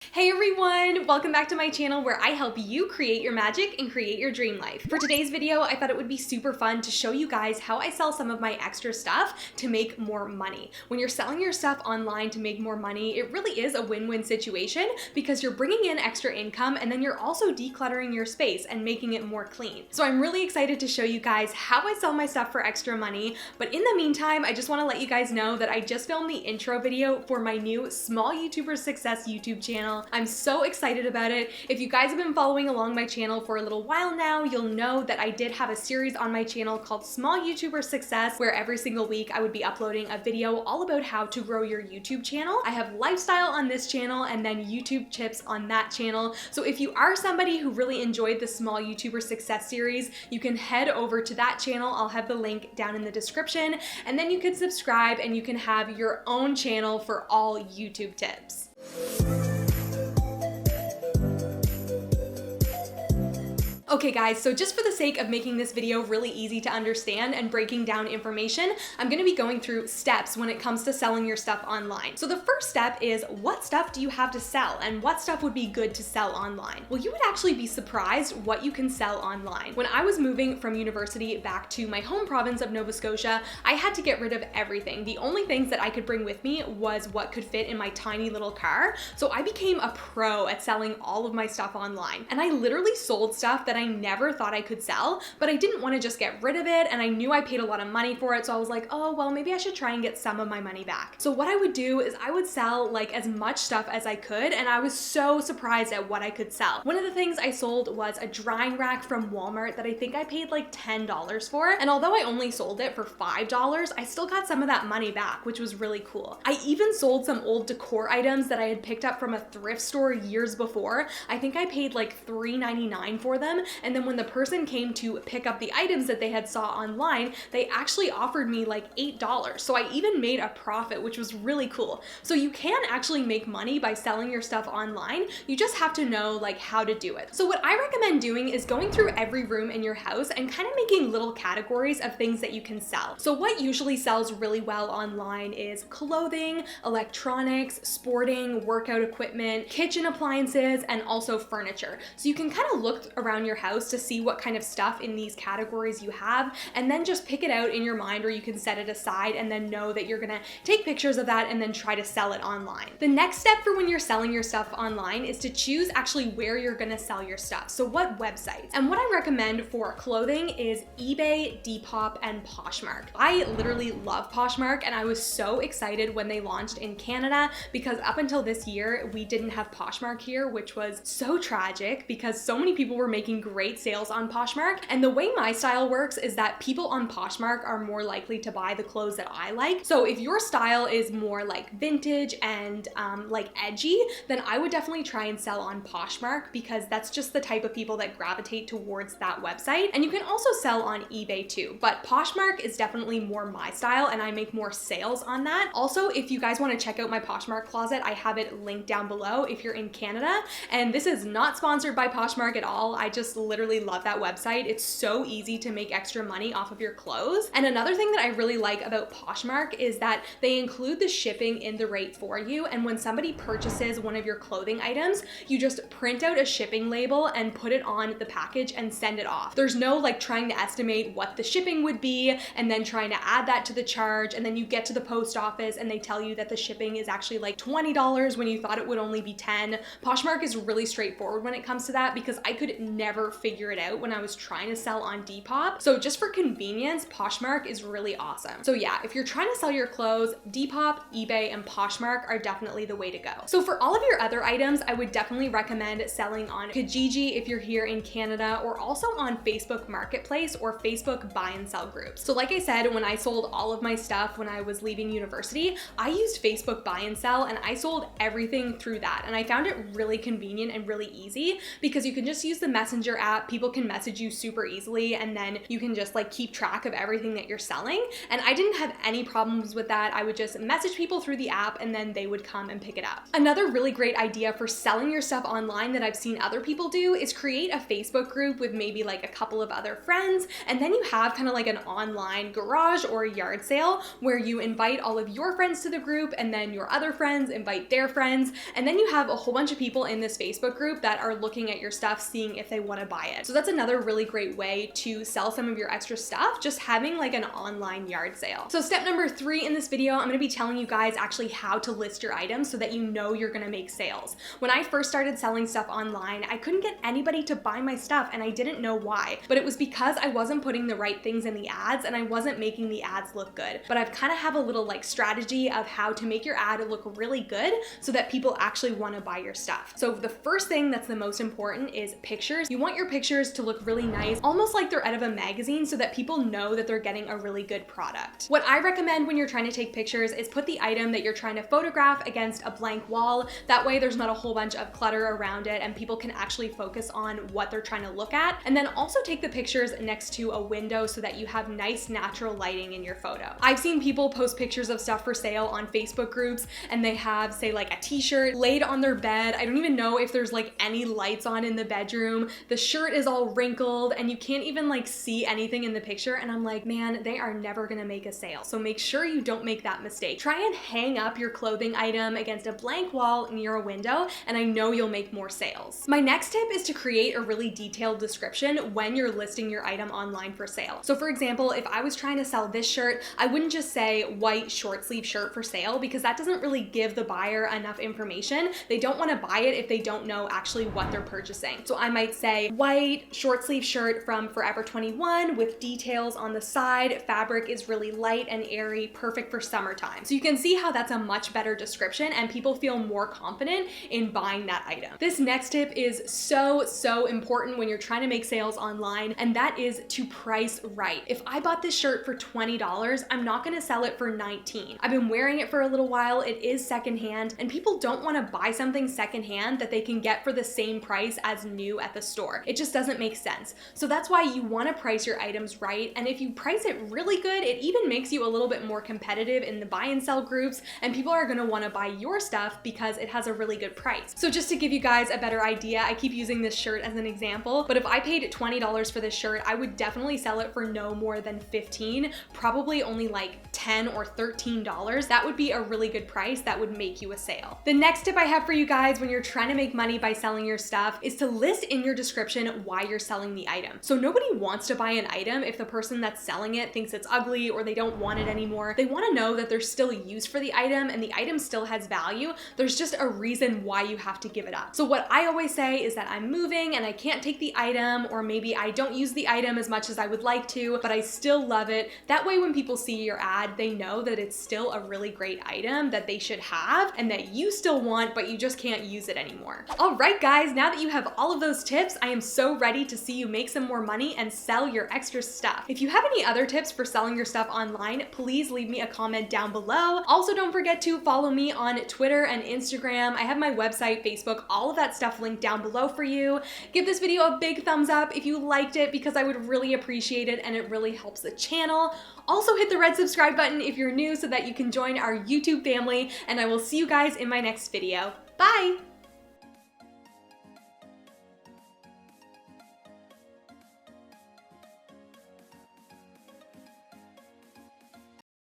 Hey everyone! Welcome back to my channel where I help you create your magic and create your dream life. For today's video, I thought it would be super fun to show you guys how I sell some of my extra stuff to make more money. When you're selling your stuff online to make more money, it really is a win-win situation because you're bringing in extra income and then you're also decluttering your space and making it more clean. So I'm really excited to show you guys how I sell my stuff for extra money, but in the meantime, I just want to let you guys know that I just filmed the intro video for my new Small YouTuber Success YouTube channel. I'm so excited about it. If you guys have been following along my channel for a little while now, you'll know that I did have a series on my channel called Small YouTuber Success, where every single week I would be uploading a video all about how to grow your YouTube channel. I have lifestyle on this channel and then YouTube tips on that channel. So if you are somebody who really enjoyed the Small YouTuber Success series, you can head over to that channel. I'll have the link down in the description, and then you can subscribe and you can have your own channel for all YouTube tips. Okay guys, so just for the sake of making this video really easy to understand and breaking down information, I'm gonna be going through steps when it comes to selling your stuff online. So the first step is, what stuff do you have to sell and what stuff would be good to sell online? Well, you would actually be surprised what you can sell online. When I was moving from university back to my home province of Nova Scotia, I had to get rid of everything. The only things that I could bring with me was what could fit in my tiny little car. So I became a pro at selling all of my stuff online. And I literally sold stuff that I never thought I could sell, but I didn't want to just get rid of it, and I knew I paid a lot of money for it, so I was like, oh, well, maybe I should try and get some of my money back. So what I would do is I would sell like as much stuff as I could, and I was so surprised at what I could sell. One of the things I sold was a drying rack from Walmart that I think I paid like $10 for, and although I only sold it for $5, I still got some of that money back, which was really cool. I even sold some old decor items that I had picked up from a thrift store years before. I think I paid like $3.99 for them, and then when the person came to pick up the items that they had saw online, they actually offered me like $8. So I even made a profit, which was really cool. So you can actually make money by selling your stuff online. You just have to know like how to do it. So what I recommend doing is going through every room in your house and kind of making little categories of things that you can sell. So what usually sells really well online is clothing, electronics, sporting, workout equipment, kitchen appliances, and also furniture. So you can kind of look around your house to see what kind of stuff in these categories you have, and then just pick it out in your mind, or you can set it aside and then know that you're gonna take pictures of that and then try to sell it online. The next step for when you're selling your stuff online is to choose actually where you're gonna sell your stuff. So what websites? And what I recommend for clothing is eBay, Depop, and Poshmark. I literally love Poshmark, and I was so excited when they launched in Canada because up until this year, we didn't have Poshmark here, which was so tragic because so many people were making great sales on Poshmark. And the way my style works is that people on Poshmark are more likely to buy the clothes that I like. So if your style is more like vintage and like edgy, then I would definitely try and sell on Poshmark because that's just the type of people that gravitate towards that website. And you can also sell on eBay too, but Poshmark is definitely more my style and I make more sales on that. Also, if you guys want to check out my Poshmark closet, I have it linked down below if you're in Canada. And this is not sponsored by Poshmark at all. I just literally love that website. It's so easy to make extra money off of your clothes. And another thing that I really like about Poshmark is that they include the shipping in the rate for you. And when somebody purchases one of your clothing items, you just print out a shipping label and put it on the package and send it off. There's no like trying to estimate what the shipping would be and then trying to add that to the charge. And then you get to the post office and they tell you that the shipping is actually like $20 when you thought it would only be $10. Poshmark is really straightforward when it comes to that because I could never figure it out when I was trying to sell on Depop. So just for convenience, Poshmark is really awesome. So yeah, if you're trying to sell your clothes, Depop, eBay, and Poshmark are definitely the way to go. So for all of your other items, I would definitely recommend selling on Kijiji if you're here in Canada, or also on Facebook Marketplace or Facebook buy and sell groups. So like I said, when I sold all of my stuff when I was leaving university, I used Facebook buy and sell and I sold everything through that. And I found it really convenient and really easy because you can just use the Messenger your app, people can message you super easily, and then you can just like keep track of everything that you're selling. And I didn't have any problems with that. I would just message people through the app and then they would come and pick it up. Another really great idea for selling your stuff online that I've seen other people do is create a Facebook group with maybe like a couple of other friends, and then you have kind of like an online garage or yard sale where you invite all of your friends to the group, and then your other friends invite their friends, and then you have a whole bunch of people in this Facebook group that are looking at your stuff, seeing if they want to buy it. So that's another really great way to sell some of your extra stuff, just having like an online yard sale. So step number 3 in this video, I'm going to be telling you guys actually how to list your items so that you know you're going to make sales. When I first started selling stuff online, I couldn't get anybody to buy my stuff, and I didn't know why, but it was because I wasn't putting the right things in the ads and I wasn't making the ads look good. But I've kind of have a little like strategy of how to make your ad look really good so that people actually want to buy your stuff. So the first thing that's the most important is pictures. You want your pictures to look really nice, almost like they're out of a magazine, so that people know that they're getting a really good product. What I recommend when you're trying to take pictures is put the item that you're trying to photograph against a blank wall. That way there's not a whole bunch of clutter around it and people can actually focus on what they're trying to look at. And then also take the pictures next to a window so that you have nice natural lighting in your photo. I've seen people post pictures of stuff for sale on Facebook groups and they have, say, like a t-shirt laid on their bed. I don't even know if there's like any lights on in the bedroom. The shirt is all wrinkled and you can't even like see anything in the picture, and I'm like, man, they are never gonna make a sale. So make sure you don't make that mistake. Try and hang up your clothing item against a blank wall near a window, and I know you'll make more sales. My next tip is to create a really detailed description when you're listing your item online for sale. So for example, if I was trying to sell this shirt, I wouldn't just say white short sleeve shirt for sale, because that doesn't really give the buyer enough information. They don't want to buy it if they don't know actually what they're purchasing. So I might say white short sleeve shirt from Forever 21 with details on the side. Fabric is really light and airy, perfect for summertime. So you can see how that's a much better description and people feel more confident in buying that item. This next tip is so important when you're trying to make sales online, and that is to price right. If I bought this shirt for $20, I'm not gonna sell it for $19. I've been wearing it for a little while, it is secondhand, and people don't wanna buy something secondhand that they can get for the same price as new at the store. It just doesn't make sense. So that's why you wanna price your items right, and if you price it really good, it even makes you a little bit more competitive in the buy and sell groups, and people are gonna wanna buy your stuff because it has a really good price. So just to give you guys a better idea, I keep using this shirt as an example, but if I paid $20 for this shirt, I would definitely sell it for no more than $15, probably only like $10 or $13. That would be a really good price that would make you a sale. The next tip I have for you guys when you're trying to make money by selling your stuff is to list in your description why you're selling the item. So nobody wants to buy an item if the person that's selling it thinks it's ugly or they don't want it anymore. They want to know that there's still a use for the item and the item still has value. There's just a reason why you have to give it up. So what I always say is that I'm moving and I can't take the item, or maybe I don't use the item as much as I would like to, but I still love it. That way when people see your ad, they know that it's still a really great item that they should have and that you still want, but you just can't use it anymore. All right, guys, now that you have all of those tips, I am so ready to see you make some more money and sell your extra stuff. If you have any other tips for selling your stuff online, please leave me a comment down below. Also, don't forget to follow me on Twitter and Instagram. I have my website, Facebook, all of that stuff linked down below for you. Give this video a big thumbs up if you liked it, because I would really appreciate it and it really helps the channel. Also hit the red subscribe button if you're new so that you can join our YouTube family, and I will see you guys in my next video. Bye!